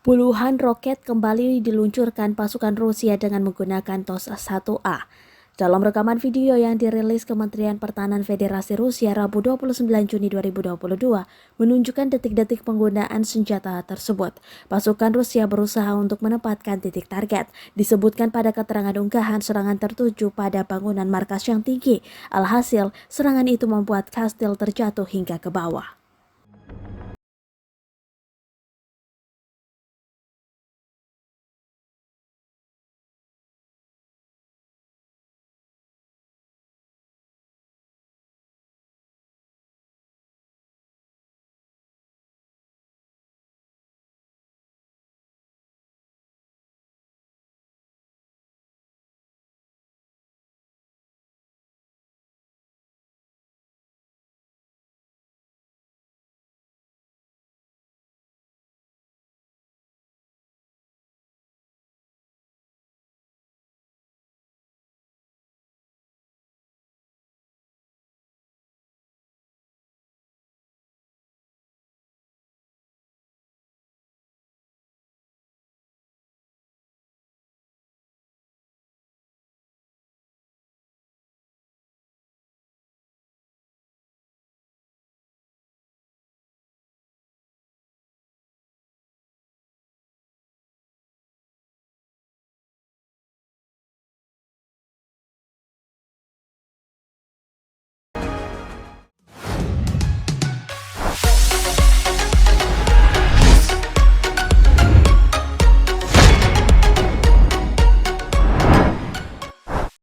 Puluhan roket kembali diluncurkan pasukan Rusia dengan menggunakan TOS-1A. Dalam rekaman video yang dirilis Kementerian Pertahanan Federasi Rusia Rabu 29 Juni 2022, menunjukkan detik-detik penggunaan senjata tersebut. Pasukan Rusia berusaha untuk menempatkan titik target. Disebutkan pada keterangan unggahan serangan tertuju pada bangunan markas yang tinggi. Alhasil, serangan itu membuat kastil terjatuh hingga ke bawah.